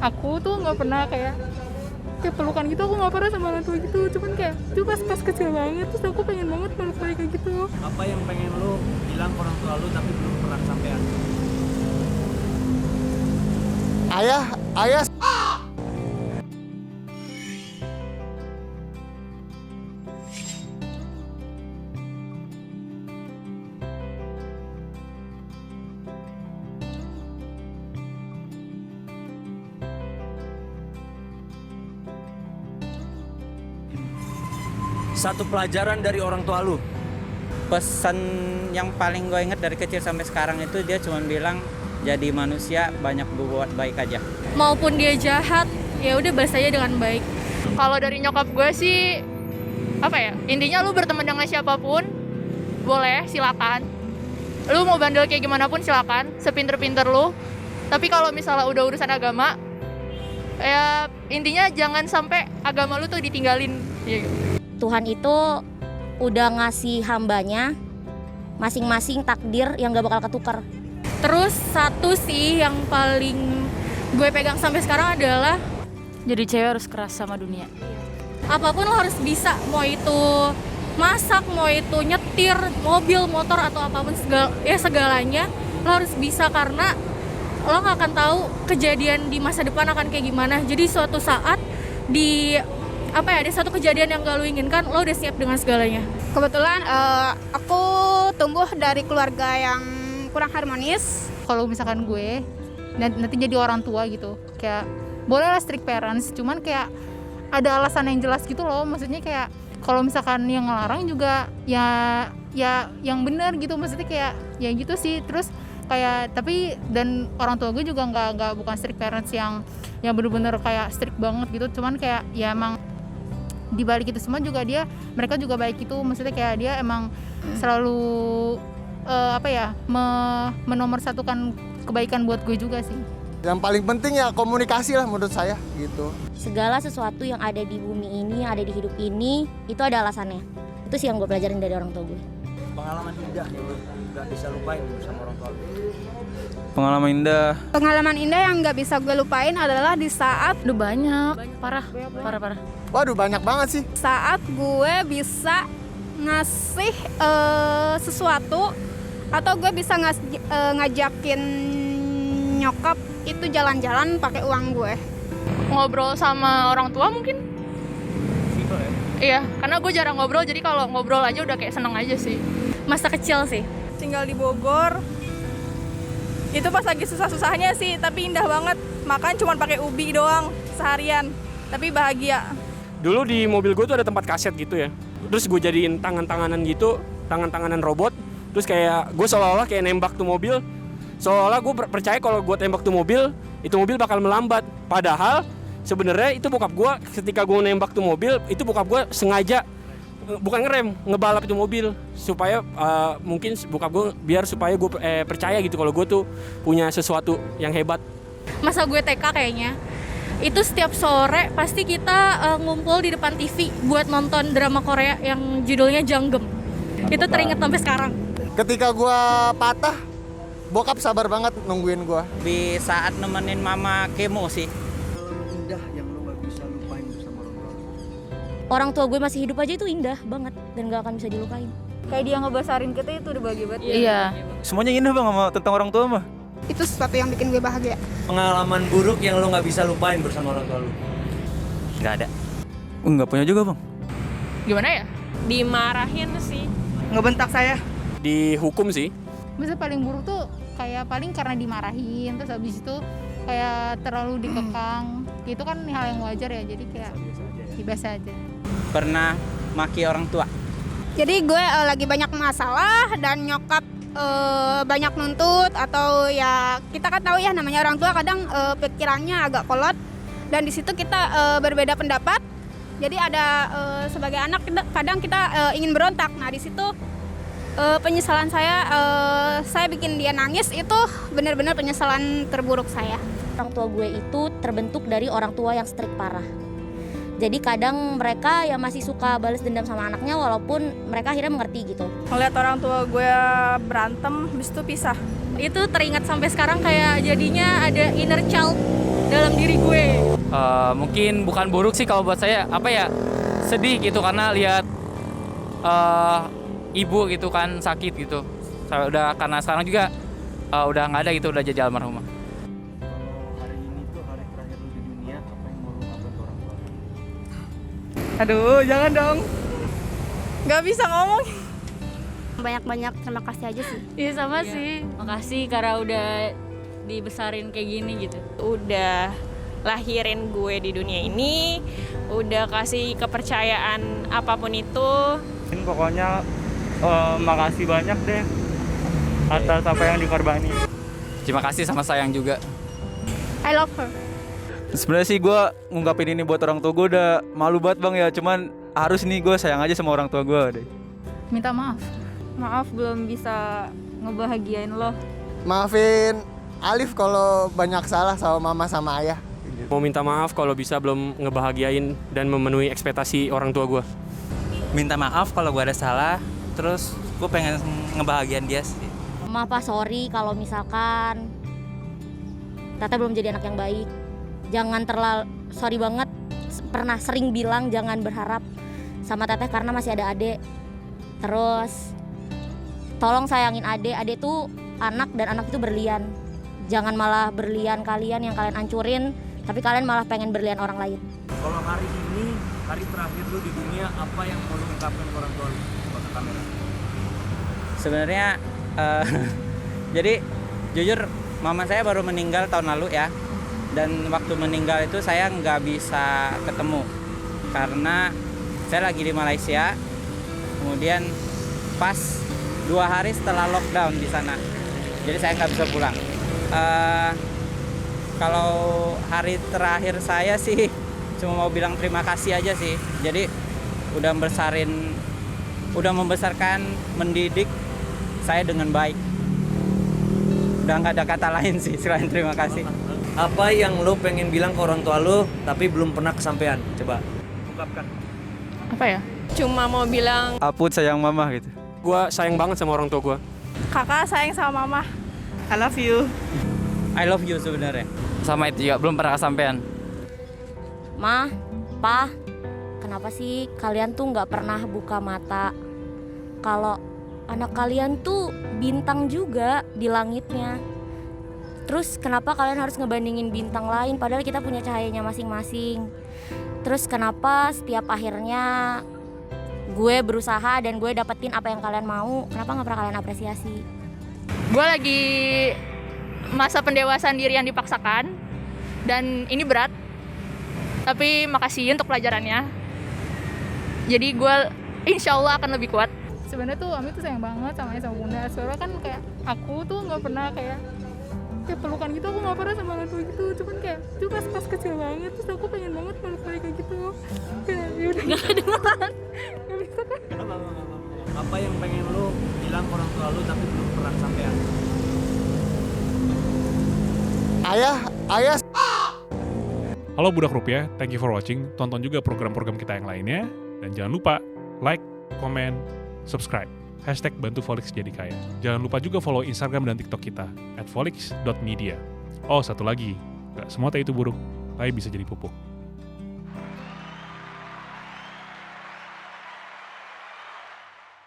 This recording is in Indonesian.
aku tuh nggak pernah kayak pelukan gitu, aku nggak pernah sama orang tua gitu. Cuman kayak itu pas kecil banget, terus aku pengen banget peluk kayak gitu. Apa yang pengen lu bilang ke orang tua lu tapi belum pernah kesampaian? Ayah. Satu pelajaran dari orang tua lu. Pesan yang paling gue inget dari kecil sampai sekarang itu dia cuma bilang jadi manusia banyak berbuat baik aja. Maupun dia jahat, ya udah balas aja dengan baik. Kalau dari nyokap gue sih apa ya? Intinya lu berteman dengan siapapun boleh, silakan. Lu mau bandel kayak gimana pun silakan, sepinter-pinter lu. Tapi kalau misalnya udah urusan agama, ya intinya jangan sampai agama lu tuh ditinggalin. Ya. Tuhan itu udah ngasih hambanya masing-masing takdir yang gak bakal ketukar. Terus satu sih yang paling gue pegang sampai sekarang adalah jadi cewek harus keras sama dunia. apapun lo harus bisa, mau itu masak, mau itu nyetir mobil, motor atau apapun segalanya lo harus bisa, karena lo nggak akan tahu kejadian di masa depan akan kayak gimana. Jadi suatu saat ada satu kejadian yang gak lo inginkan, lo udah siap dengan segalanya. Kebetulan aku tumbuh dari keluarga yang kurang harmonis. Kalau misalkan gue nanti jadi orang tua gitu, kayak boleh lah strict parents, cuman kayak ada alasan yang jelas gitu loh. Maksudnya kayak kalau misalkan yang ngelarang juga ya yang benar gitu, maksudnya kayak ya gitu sih. Terus kayak tapi dan orang tua gue juga nggak bukan strict parents yang benar-benar kayak strict banget gitu, cuman kayak ya emang di balik itu semua juga mereka juga baik gitu. Maksudnya kayak dia emang selalu menomorsatukan kebaikan buat gue juga sih. Yang paling penting ya komunikasi lah menurut saya gitu. Segala sesuatu yang ada di bumi ini, yang ada di hidup ini, itu ada alasannya. Itu sih yang gue pelajarin dari orang tua gue. Pengalaman indah yang lu gak bisa lupain sama orang tua lu. Pengalaman indah yang nggak bisa gue lupain adalah di saat Banyak. Parah. Waduh banyak banget sih. saat gue bisa ngasih sesuatu, atau gue bisa ngajakin nyokap itu jalan-jalan pakai uang gue. Ngobrol sama orang tua mungkin. Simpel ya? Iya, karena gue jarang ngobrol, jadi kalau ngobrol aja udah kayak seneng aja sih. Masa kecil sih. Tinggal di Bogor, itu pas lagi susah-susahnya sih, tapi indah banget. Makan cuma pakai ubi doang seharian, tapi bahagia. Dulu di mobil gue tuh ada tempat kaset gitu ya. Terus gue jadiin tangan-tanganan gitu, tangan-tanganan robot. Terus kayak gue seolah-olah kayak nembak tuh mobil. Seolah-olah gue percaya kalau gue tembak tuh mobil, itu mobil bakal melambat. Padahal sebenarnya itu bokap gue ketika gue nembak tuh mobil, itu bokap gue sengaja bukan ngerem, ngebalap itu mobil supaya mungkin bokap gue biar supaya gue percaya gitu kalau gue tuh punya sesuatu yang hebat. Masa gue TK kayaknya, itu setiap sore pasti kita ngumpul di depan TV buat nonton drama Korea yang judulnya Janggem. Itu teringat sampai sekarang. Ketika gua patah, bokap sabar banget nungguin gua. Di saat nemenin mama kemo sih. Indah yang lu gak bisa lupain bersama orang tua lu. Orang tua gue masih hidup aja itu indah banget dan gak akan bisa dilupain. Kayak dia ngebesarin kita itu udah bahagia banget. Iya. Semuanya indah bang sama tentang orang tua mah. Itu sesuatu yang bikin gue bahagia. Pengalaman buruk yang lu gak bisa lupain bersama orang tua lu. Nggak ada. Nggak punya juga bang. Gimana ya? Dimarahin sih. Ngebentak saya. Dihukum sih. Maksudnya paling buruk tuh kayak paling karena dimarahin, terus habis itu kayak terlalu dikekang. Itu kan hal yang wajar ya, jadi kayak biasa aja. Pernah maki orang tua. Jadi gue lagi banyak masalah dan nyokap banyak nuntut, atau ya kita kan tahu ya namanya orang tua kadang pikirannya agak kolot, dan di situ kita berbeda pendapat. Jadi ada sebagai anak kadang kita ingin berontak. Nah di situ penyesalan saya bikin dia nangis, itu benar-benar penyesalan terburuk saya. Orang tua gue itu terbentuk dari orang tua yang strict parah. Jadi kadang mereka ya masih suka balas dendam sama anaknya walaupun mereka akhirnya mengerti gitu. Ngeliat orang tua gue berantem, habis itu pisah. Itu teringat sampai sekarang, kayak jadinya ada inner child dalam diri gue. Mungkin bukan buruk sih kalau buat saya, apa ya, sedih gitu karena lihat ibu gitu kan sakit gitu. Udah karena sekarang juga udah nggak ada gitu, udah jadi almarhumah. Hari ini tuh hari terakhir lu di dunia, apa yang mau lu ngapain ke orang tua? Aduh, jangan dong. Gak bisa ngomong. Banyak-banyak terima kasih aja sih. Iya sama sih. Makasih karena udah dibesarin kayak gini gitu. Udah lahirin gue di dunia ini, udah kasih kepercayaan apapun itu. Pokoknya makasih banyak deh atas apa yang dikorbanin. Terima kasih sama sayang juga. I love her. Sebenarnya sih gue ngungkapin ini buat orang tua gue udah malu banget bang ya, cuman harus nih gue sayang aja sama orang tua gue deh. Minta maaf. Maaf belum bisa ngebahagiain lo. Maafin Alif kalau banyak salah sama mama sama ayah. Mau minta maaf kalau bisa belum ngebahagiain dan memenuhi ekspektasi orang tua gue. Minta maaf kalau gue ada salah, terus gue pengen ngebahagiain dia sih. Maaf Pak, sorry kalau misalkan Tete belum jadi anak yang baik. Jangan terlalu, sorry banget, pernah sering bilang jangan berharap sama Teteh karena masih ada adik. Terus tolong sayangin adik tuh anak dan anak itu berlian. Jangan malah berlian kalian yang kalian hancurin, tapi kalian malah pengen berlian orang lain. Kalau hari ini, hari terakhir lu di dunia, apa yang mau lu ungkapkan ke orang tua lu? Buat kamera. Sebenarnya jadi jujur mama saya baru meninggal tahun lalu ya, dan waktu meninggal itu saya nggak bisa ketemu karena saya lagi di Malaysia, kemudian pas 2 hari setelah lockdown di sana, jadi saya nggak bisa pulang. Kalau hari terakhir saya sih cuma mau bilang terima kasih aja sih, jadi udah membesarkan, mendidik saya dengan baik. Udah nggak ada kata lain sih selain terima kasih. Apa yang lu pengen bilang ke orang tua lu tapi belum pernah kesampaian? Coba ungkapkan. Apa ya? Cuma mau bilang Aput sayang mama gitu. Gue sayang banget sama orang tua gue. kakak sayang sama mama. I love you. I love you sebenarnya. Sama itu juga belum pernah kesampaian. Ma, Pa, kenapa sih kalian tuh nggak pernah buka mata kalau anak kalian tuh bintang juga di langitnya? Terus kenapa kalian harus ngebandingin bintang lain padahal kita punya cahayanya masing-masing? Terus kenapa setiap akhirnya gue berusaha dan gue dapetin apa yang kalian mau, kenapa nggak pernah kalian apresiasi? Gue lagi masa pendewasaan diri yang dipaksakan dan ini berat. Tapi makasih untuk pelajarannya. Jadi gue insya Allah akan lebih kuat. Sebenarnya tuh Ami tuh sayang banget sama ayah sama bunda. Soalnya kan kayak aku tuh nggak pernah kayak pelukan gitu, aku nggak pernah sama orang tua gitu. Cuman kayak itu pas kecil banget, terus aku pengen banget peluk mereka gitu. Kayak yaudah nggak ada makan, nggak bisa kan. Apa yang pengen lu bilang ke orang tua lu tapi belum pernah kesampaian? Ayah. Halo Budak Rupiah, thank you for watching. Tonton juga program-program kita yang lainnya. Dan jangan lupa like, komen, subscribe. #bantu Volix jadi kaya. Jangan lupa juga follow Instagram dan TikTok kita @volix.media. Oh, satu lagi, gak semua teh itu buruk, tapi bisa jadi pupuk.